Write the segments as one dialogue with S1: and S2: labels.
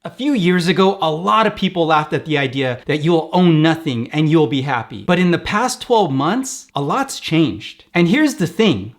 S1: A few years ago, a lot of people laughed at the idea that you'll own nothing and you'll be happy. But in the past 12 months, a lot's changed. And here's the thing.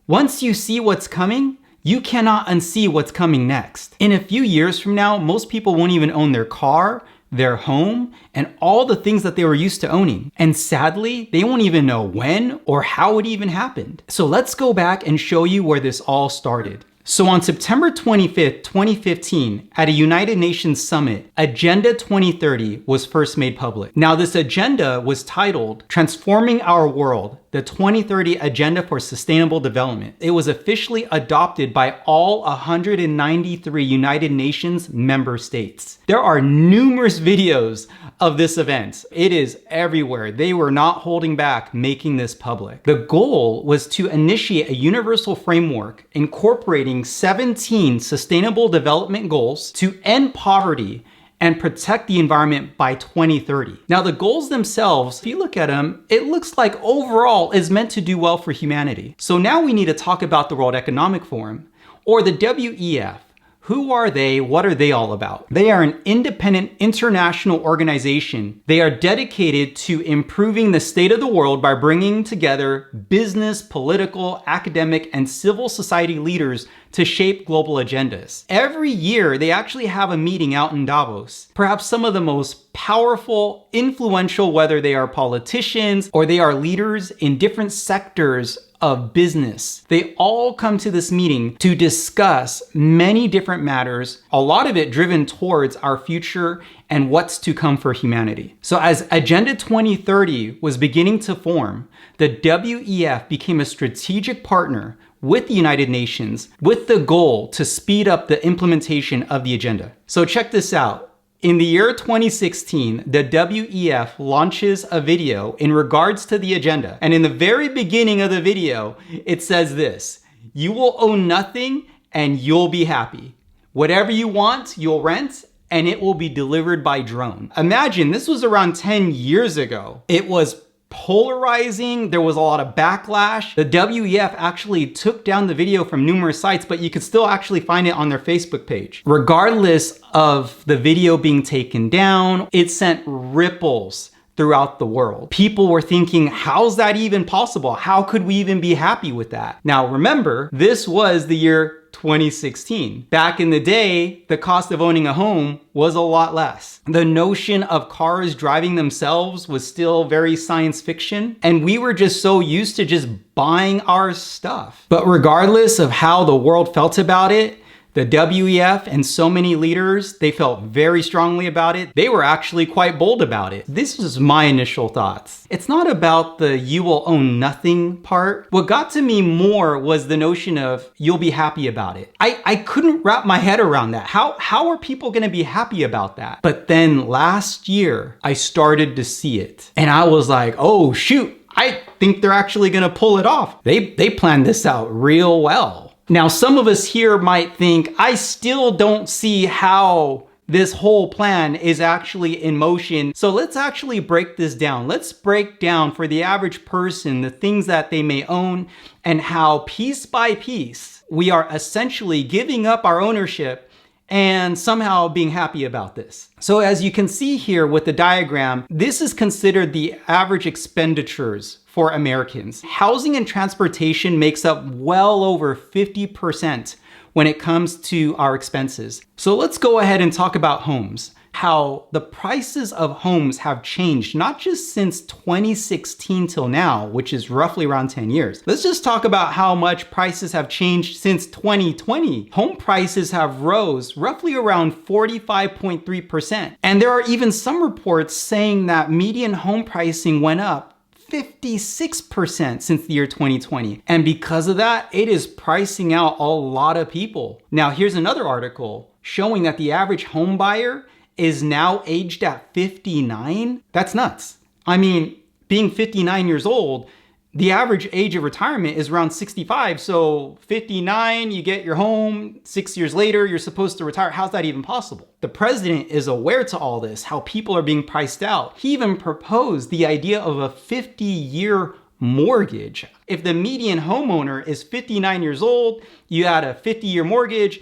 S1: Once you see what's coming, you cannot unsee what's coming next. In a few years from now, most people won't even own their car, their home, and all the things that they were used to owning. And sadly, they won't even know when or how it even happened. So let's go back and show you where this all started. So on September 25th, 2015, at a United Nations summit, Agenda 2030 was first made public. Now this agenda was titled Transforming Our World, the 2030 Agenda for Sustainable Development. It was officially adopted by all 193 United Nations member states. There are numerous videos of this event. It is everywhere. They were not holding back making this public. The goal was to initiate a universal framework incorporating 17 sustainable development goals to end poverty and protect the environment by 2030. Now the goals themselves, if you look at them, it looks like overall is meant to do well for humanity. So now we need to talk about the World Economic Forum, or the WEF. Who are they? What are they all about? They are an independent international organization. They are dedicated to improving the state of the world by bringing together business, political, academic, and civil society leaders to shape global agendas. Every year, they actually have a meeting out in Davos. Perhaps some of the most powerful, influential, whether they are politicians or they are leaders in different sectors of business. They all come to this meeting to discuss many different matters, a lot of it driven towards our future and what's to come for humanity. So as Agenda 2030 was beginning to form, the WEF became a strategic partner with the United Nations with the goal to speed up the implementation of the agenda. So check this out. In the year 2016, the WEF launches a video in regards to the agenda. And in the very beginning of the video, it says this: you will own nothing and you'll be happy. Whatever you want, you'll rent, and it will be delivered by drone. Imagine, this was around 10 years ago. It was polarizing. There was a lot of backlash. The WEF actually took down the video from numerous sites, but you could still actually find it on their Facebook page. Regardless of the video being taken down, it sent ripples throughout the world. People were thinking, how's that even possible? How could we even be happy with that? Now remember, this was the year 2016. Back in the day, the cost of owning a home was a lot less. The notion of cars driving themselves was still very science fiction, and we were just so used to just buying our stuff. But regardless of how the world felt about it, the WEF and so many leaders, they felt very strongly about it. They were actually quite bold about it. This was my initial thoughts. It's not about the you will own nothing part. What got to me more was the notion of you'll be happy about it. I couldn't wrap my head around that. How are people gonna be happy about that? But then last year, I started to see it. And I was like, oh shoot, I think they're actually gonna pull it off. They planned this out real well. Now, some of us here might think, I still don't see how this whole plan is actually in motion. So let's actually break this down. Let's break down for the average person the things that they may own and how piece by piece we are essentially giving up our ownership and somehow being happy about this. So as you can see here with the diagram, this is considered the average expenditures for Americans. Housing and transportation makes up well over 50% when it comes to our expenses. So let's go ahead and talk about homes. How the prices of homes have changed, not just since 2016 till now, which is roughly around 10 years. Let's just talk about how much prices have changed since 2020. Home prices have rose roughly around 45.3%. And there are even some reports saying that median home pricing went up 56% since the year 2020. And because of that, it is pricing out a lot of people. Now, here's another article showing that the average home buyer is now aged at 59. That's nuts. I mean, being 59 years old, the average age of retirement is around 65. So 59, you get your home, 6 years later, you're supposed to retire. How's that even possible? The president is aware to all this, how people are being priced out. He even proposed the idea of a 50-year mortgage. If the median homeowner is 59 years old, you add a 50-year mortgage,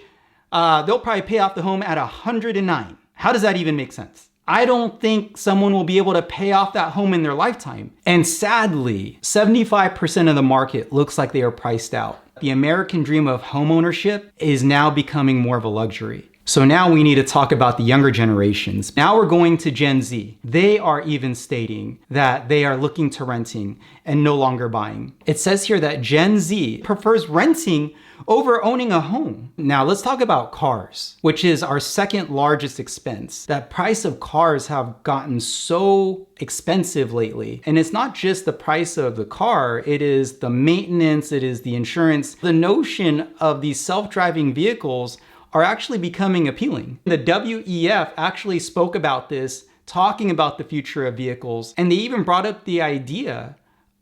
S1: they'll probably pay off the home at 109. How does that even make sense? I don't think someone will be able to pay off that home in their lifetime. And sadly, 75% of the market looks like they are priced out. The American dream of homeownership is now becoming more of a luxury. So now we need to talk about the younger generations. Now we're going to Gen Z. They are even stating that they are looking to renting and no longer buying. It says here that Gen Z prefers renting over owning a home. Now let's talk about cars, which is our second largest expense. That price of cars have gotten so expensive lately. And it's not just the price of the car, it is the maintenance, it is the insurance. The notion of these self-driving vehicles are actually becoming appealing. The WEF actually spoke about this, talking about the future of vehicles, and they even brought up the idea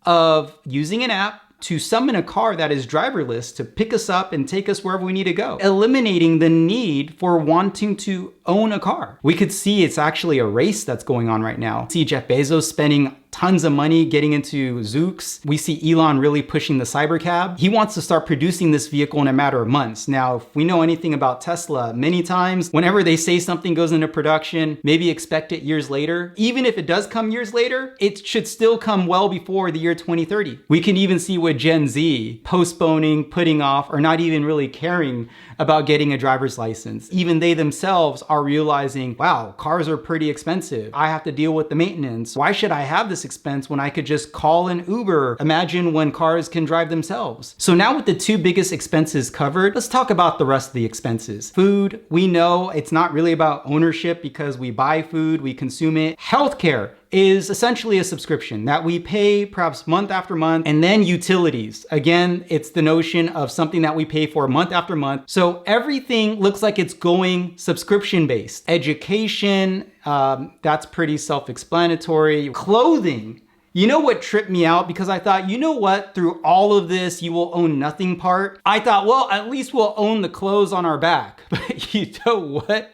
S1: of using an app to summon a car that is driverless to pick us up and take us wherever we need to go, eliminating the need for wanting to own a car. We could see it's actually a race that's going on right now. See Jeff Bezos spending tons of money getting into Zoox. We see Elon really pushing the cybercab. He wants to start producing this vehicle in a matter of months. Now, if we know anything about Tesla, many times, whenever they say something goes into production, maybe expect it years later. Even if it does come years later, it should still come well before the year 2030. We can even see with Gen Z postponing, putting off, or not even really caring about getting a driver's license. Even they themselves are realizing, wow, cars are pretty expensive. I have to deal with the maintenance. Why should I have this expense when I could just call an Uber? Imagine when cars can drive themselves. So now with the two biggest expenses covered, let's talk about the rest of the expenses. Food, we know it's not really about ownership because we buy food, we consume it. Healthcare is essentially a subscription that we pay perhaps month after month. And then utilities. Again, it's the notion of something that we pay for month after month. So everything looks like it's going subscription based. Education, that's pretty self-explanatory. Clothing. You know what tripped me out? Because I thought, you know what, through all of this, you will own nothing part. I thought, well, at least we'll own the clothes on our back. But you know what?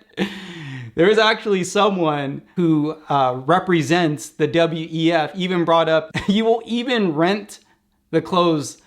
S1: There is actually someone who represents the WEF even brought up, you will even rent the clothes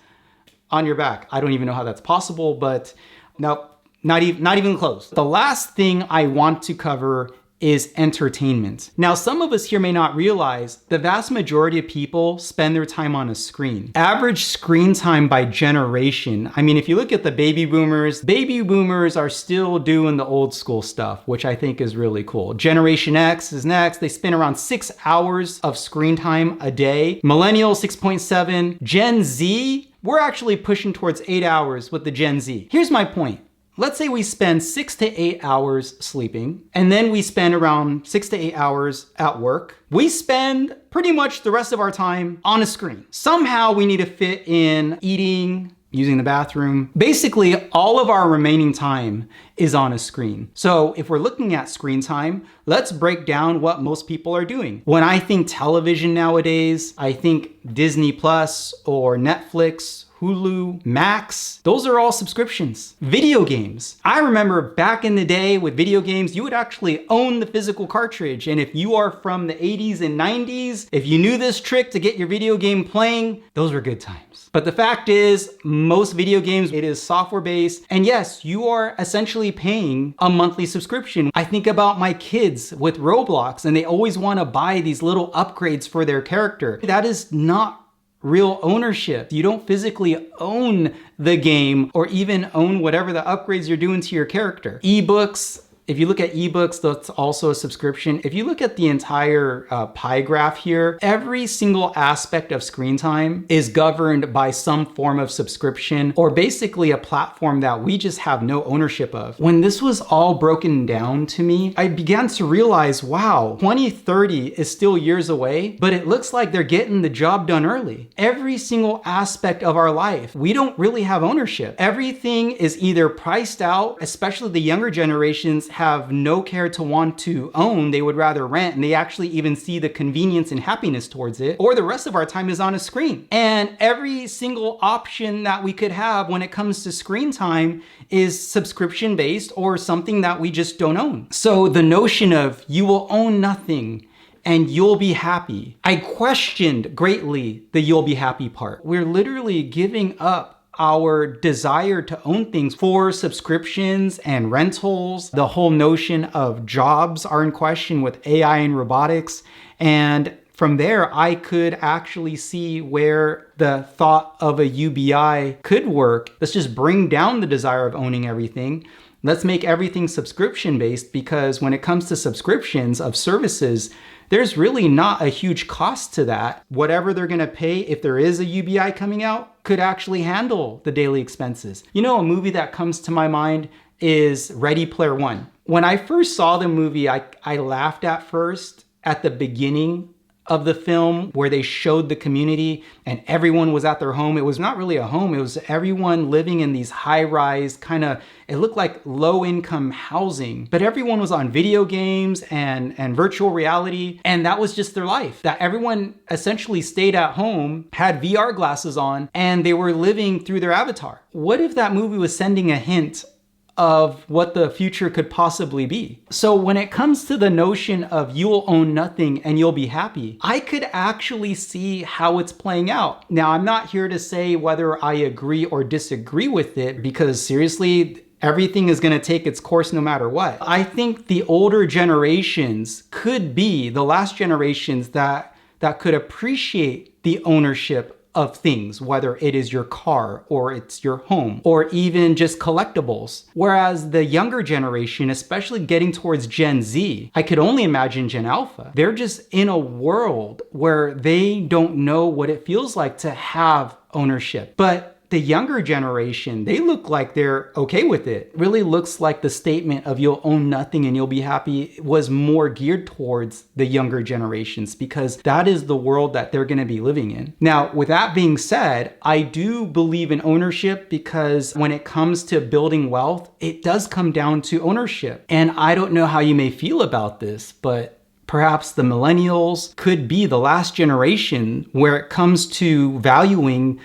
S1: on your back. I don't even know how that's possible, but no, not even close. The last thing I want to cover is entertainment. Now, some of us here may not realize the vast majority of people spend their time on a screen. Average screen time by generation. I mean, if you look at the baby boomers are still doing the old school stuff, which I think is really cool. Generation X is next. They spend around 6 hours of screen time a day. Millennials, 6.7. Gen Z, we're actually pushing towards 8 hours with the Gen Z. Here's my point. Let's say we spend 6 to 8 hours sleeping, and then we spend around 6 to 8 hours at work. We spend pretty much the rest of our time on a screen. Somehow we need to fit in eating, using the bathroom. Basically, all of our remaining time is on a screen. So if we're looking at screen time, let's break down what most people are doing. When I think television nowadays, I think Disney Plus or Netflix, Hulu, Max, those are all subscriptions. Video games. I remember back in the day with video games, you would actually own the physical cartridge. And if you are from the 80s and 90s, if you knew this trick to get your video game playing, those were good times. But the fact is, most video games, it is software based. And yes, you are essentially paying a monthly subscription. I think about my kids with Roblox and they always want to buy these little upgrades for their character. That is not real ownership. You don't physically own the game or even own whatever the upgrades you're doing to your character. Ebooks. If you look at ebooks, that's also a subscription. If you look at the entire pie graph here, every single aspect of screen time is governed by some form of subscription or basically a platform that we just have no ownership of. When this was all broken down to me, I began to realize, wow, 2030 is still years away, but it looks like they're getting the job done early. Every single aspect of our life, we don't really have ownership. Everything is either priced out, especially the younger generations have no care to want to own. They would rather rent, and they actually even see the convenience and happiness towards it, or the rest of our time is on a screen. And every single option that we could have when it comes to screen time is subscription based or something that we just don't own. So the notion of you will own nothing and you'll be happy. I questioned greatly the you'll be happy part. We're literally giving up our desire to own things for subscriptions and rentals. The whole notion of jobs are in question with AI and robotics. And from there, I could actually see where the thought of a UBI could work. Let's just bring down the desire of owning everything. Let's make everything subscription based, because when it comes to subscriptions of services, there's really not a huge cost to that. Whatever they're gonna pay, if there is a UBI coming out, could actually handle the daily expenses. You know, a movie that comes to my mind is Ready Player One. When I first saw the movie, I laughed at first at the beginning of the film where they showed the community and everyone was at their home. It was not really a home. It was everyone living in these high-rise it looked like low-income housing, but everyone was on video games and virtual reality. And that was just their life. That everyone essentially stayed at home, had VR glasses on, and they were living through their avatar. What if that movie was sending a hint of what the future could possibly be? So when it comes to the notion of you'll own nothing and you'll be happy, I could actually see how it's playing out. Now, I'm not here to say whether I agree or disagree with it, because seriously, everything is going to take its course no matter what. I think the older generations could be the last generations that could appreciate the ownership of things, whether it is your car or it's your home or even just collectibles. Whereas the younger generation, especially getting towards Gen Z, I could only imagine Gen Alpha, they're just in a world where they don't know what it feels like to have ownership. But the younger generation, they look like they're okay with it. It really looks like the statement of you'll own nothing and you'll be happy was more geared towards the younger generations, because that is the world that they're going to be living in. Now, with that being said, I do believe in ownership, because when it comes to building wealth, it does come down to ownership. And I don't know how you may feel about this, but perhaps the millennials could be the last generation where it comes to valuing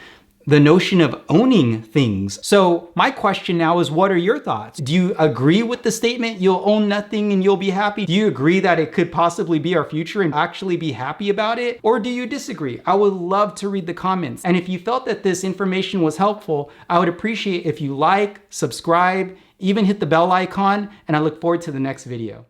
S1: the notion of owning things. So my question now is, what are your thoughts? Do you agree with the statement, you'll own nothing and you'll be happy? Do you agree that it could possibly be our future and actually be happy about it? Or do you disagree? I would love to read the comments. And if you felt that this information was helpful, I would appreciate if you like, subscribe, even hit the bell icon, and I look forward to the next video.